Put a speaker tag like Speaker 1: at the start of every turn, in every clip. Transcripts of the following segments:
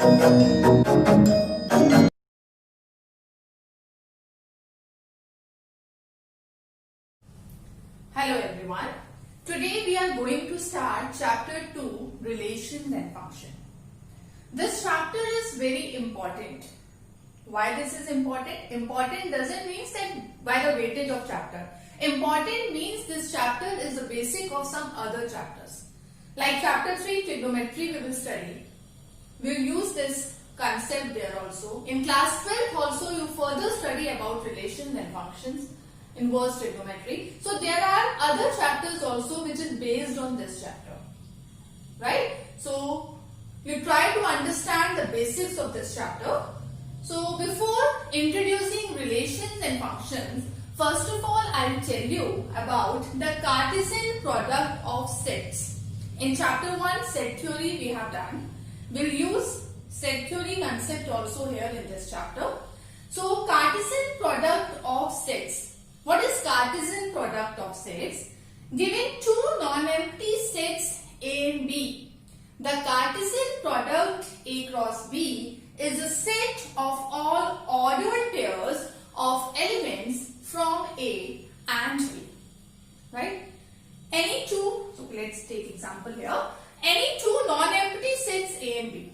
Speaker 1: Hello everyone. Today we are going to start chapter 2, relations and function. This chapter is very important. Why this is important? Important doesn't mean that by the weightage of chapter. Important means this chapter is the basic of some other chapters. Like chapter 3, trigonometry we will study. We will use this concept there also. In class 12 also you further study about relations and functions, inverse trigonometry. So there are other chapters also which is based on this chapter. Right? So you try to understand the basics of this chapter. So before introducing relations and functions, first of all I will tell you about the Cartesian product of sets. In chapter 1 set theory we have done. We will use set theory concept also here in this chapter. So Cartesian product of sets. What is Cartesian product of sets? Given two non-empty sets A and B, the Cartesian product A cross B is a set of all ordered pairs of elements from A and B. Right? Any two, so let's take example here. Any two non-empty sets A and B.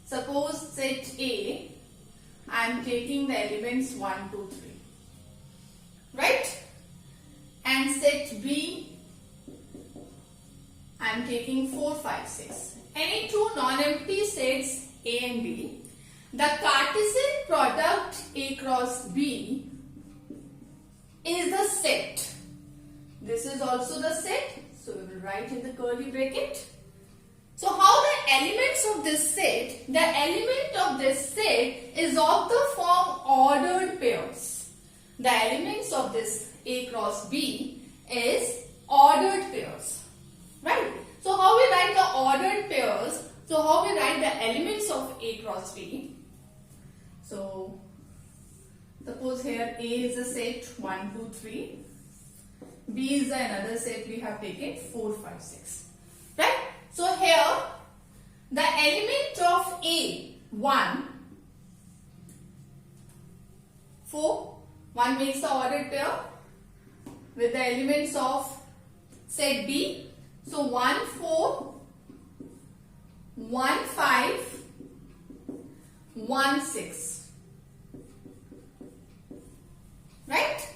Speaker 1: Suppose set A, I am taking the elements 1, 2, 3. Right? And set B, I am taking 4, 5, 6. Any two non-empty sets A and B, the Cartesian product A cross B is the set. This is also the set. So we will write in the curly bracket. So how the elements of this set, the element of this set is of the form ordered pairs. The elements of this A cross B is ordered pairs. Right? So how we write the ordered pairs? So how we write the elements of A cross B? So suppose here A is a set 1, 2, 3. B is another set we have taken 4, 5, 6. Right? So here the element of A 1, 4. 1 makes the ordered pair with the elements of set B. So 1, 4, 1, 5, 1, 6. Right?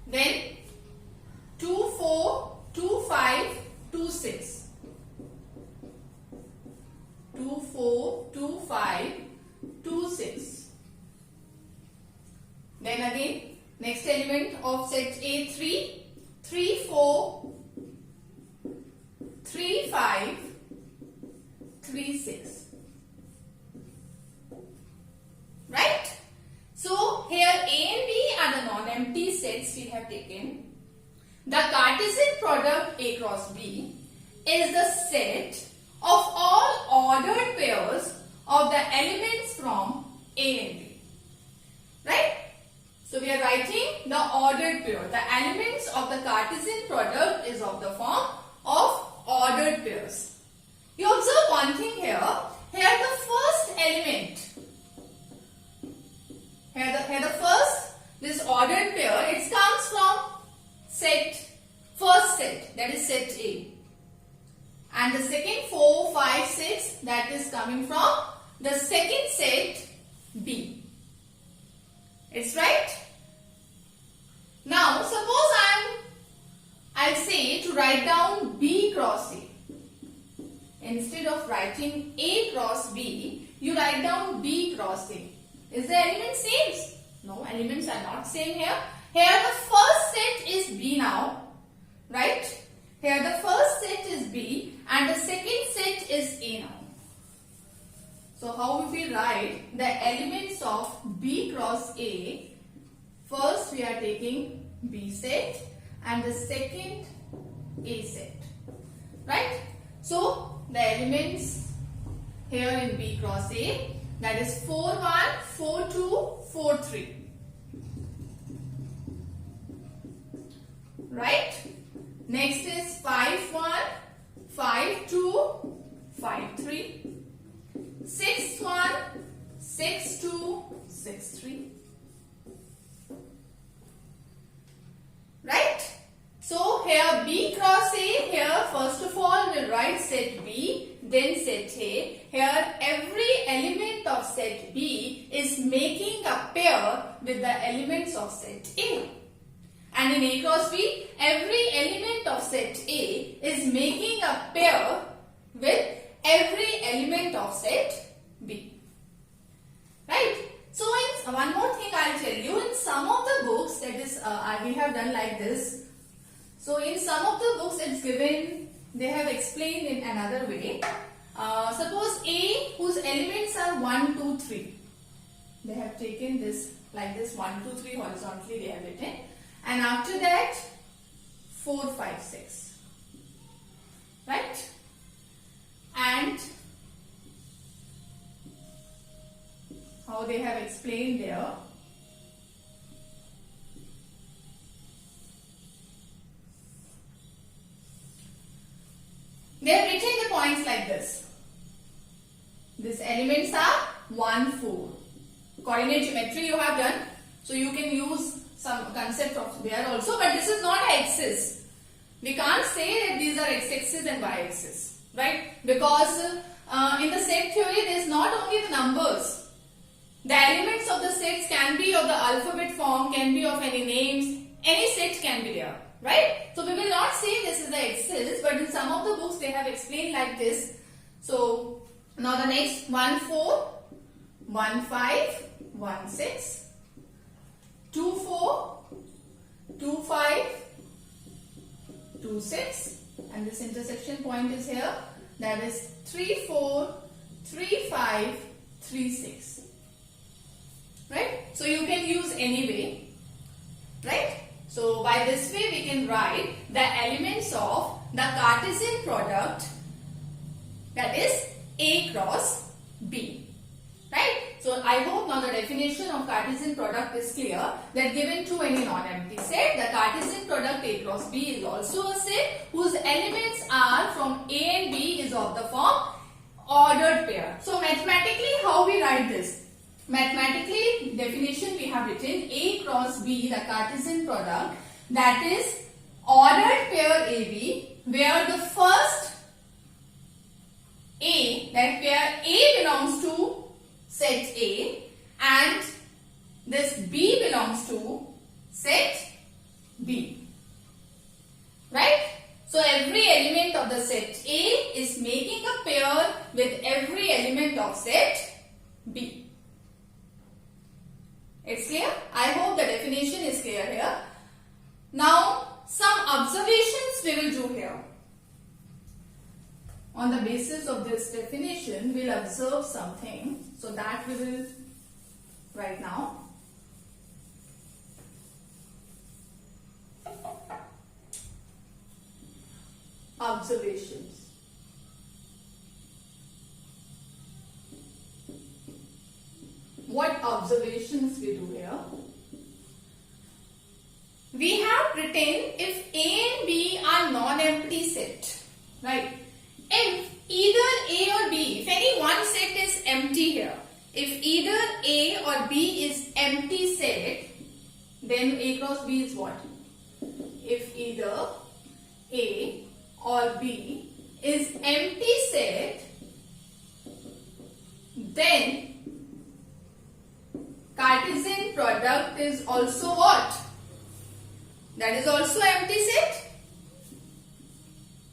Speaker 1: Then 2, 4, 2, 5, 2, 6. 2, 4, 2, 5, 2, 6. Then again, next element of set A 3, 3, 4, 3, 5, 3, 6. Right? So here A and B are the non-empty sets we have taken. The Cartesian product A cross B is the set of all ordered pairs of the elements from A and B. Right? So we are writing the ordered pair. The elements of the Cartesian product is of the form of ordered pairs. You observe one thing here. Here the first element. Here the first, this ordered pair, it comes from first set, that is set A. And the second 4, 5, 6, that is coming from the second set B. It's right? Now suppose I'll say to write down B cross A. Instead of writing A cross B, you write down B cross A. Is the element same? No, elements are not same here. Here the first set is B now. Right? Here the first set is B and the second set is A now. So how will we write the elements of B cross A? First we are taking B set and the second A set. Right? So the elements here in B cross A, that is 4, 1, 4, 2, 4, 3. Right? Next is 5, 1, 5, 2, 5, 3. 6, 1, 6, 2, 6, 3. Right? So here B cross A, here first of all we'll write set B, then set A. Here every element of set B is making a pair with the elements of set A. And in A cross B, every element of set A is making a pair with every element of set B. Right? So one more thing I'll tell you, in some of the books, that is we have done like this. So in some of the books it's given, they have explained in another way. Suppose A whose elements are 1, 2, 3. They have taken this like this 1, 2, 3 horizontally they have written. And after that 4, 5, 6. Right? And how they have explained there. They have written the points like this. These elements are 1, 4. Coordinate geometry you have done. So you can use some concept of there also. But this is not an axis. We can't say that these are x-axis and y-axis. Right? Because in the set theory there is not only the numbers. The elements of the sets can be of the alphabet form, can be of any names. Any set can be there. Right? So we will not say this is the axis, but in some of the books they have explained like this. So now the next 1, 4, 1, 5, 1, 6, 2, 4, 2, 5, 2, 6, and this intersection point is here. That is 3, 4, 3, 5, 3, 6. Right? So you can use any way. Right? So by this way we can write the elements of the Cartesian product, that is A cross B. Right? So I hope now the definition of Cartesian product is clear, that given to any non-empty set, the Cartesian product A cross B is also a set whose elements are from A and B is of the form ordered pair. So mathematically how we write this? Mathematically, definition we have written A cross B, the Cartesian product, that is ordered pair AB, where the first A, that pair A belongs to set A and this B belongs to set B. Right? So every element of the set A is making a pair with every element of set B. It's clear? I hope the definition is clear here. Now, some observations we will do here. On the basis of this definition, we will observe something. So that we will write now. Observations. What observations we do here? We have written if A and B are non-empty set, right? If either A or B, if any one set is empty here, if either A or B is empty set, then A cross B is what? If either A or B is empty set, then Cartesian product is also what? That is also empty set.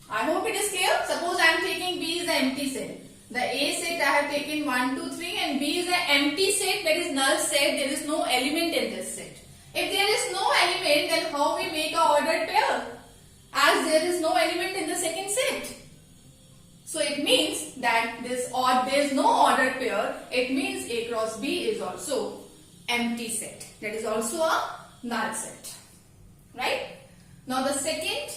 Speaker 1: I hope it is clear. Suppose I am taking B is an empty set. The A set I have taken 1, 2, 3 and B is an empty set, that is null set. There is no element in this set. If there is no element, then how we make a ordered pair? As there is no element in the second set. So it means that there is no ordered pair. It means A cross B is also empty set. That is also a null set. Right? Now the second,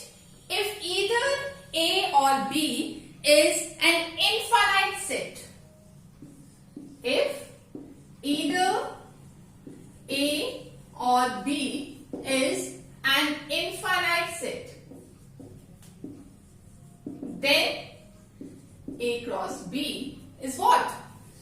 Speaker 1: if either A or B is an infinite set. If either A or B is an infinite set, then A cross B is what?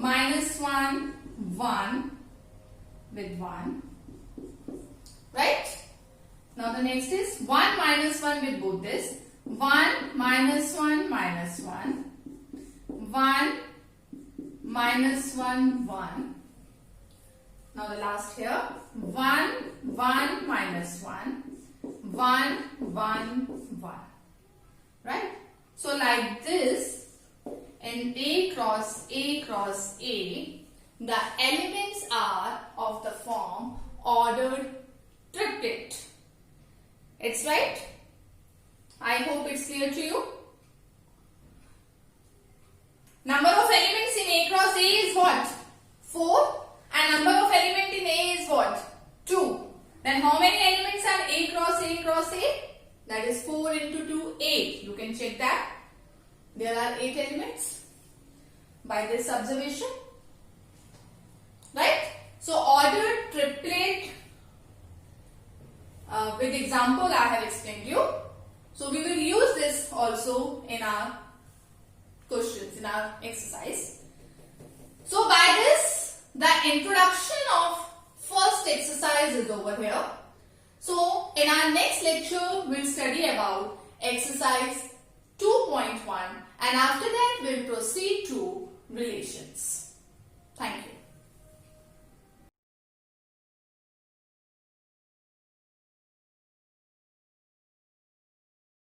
Speaker 1: -1, 1 with 1. Right? Now the next is 1 minus 1 with both this. 1 minus 1 minus 1. 1 minus 1 1. Now the last here. 1 1 minus 1. 1 1 1. Right? So like this, in A cross A cross A, the elements are of the form ordered triplet. It's right? I hope it's clear to you. Number of elements in A cross A is what? 4. And number of elements in A is what? 2. Then how many elements are A cross A cross A? That is 4 into 2, 8. You can check that. There are 8 elements by this observation. Right? So ordered triplet with example I have explained you. So we will use this also in our questions, in our exercise. So by this, the introduction of first exercise is over here. So in our next lecture, we'll study about exercise 2.1 and after that we'll proceed to relations. Thank you.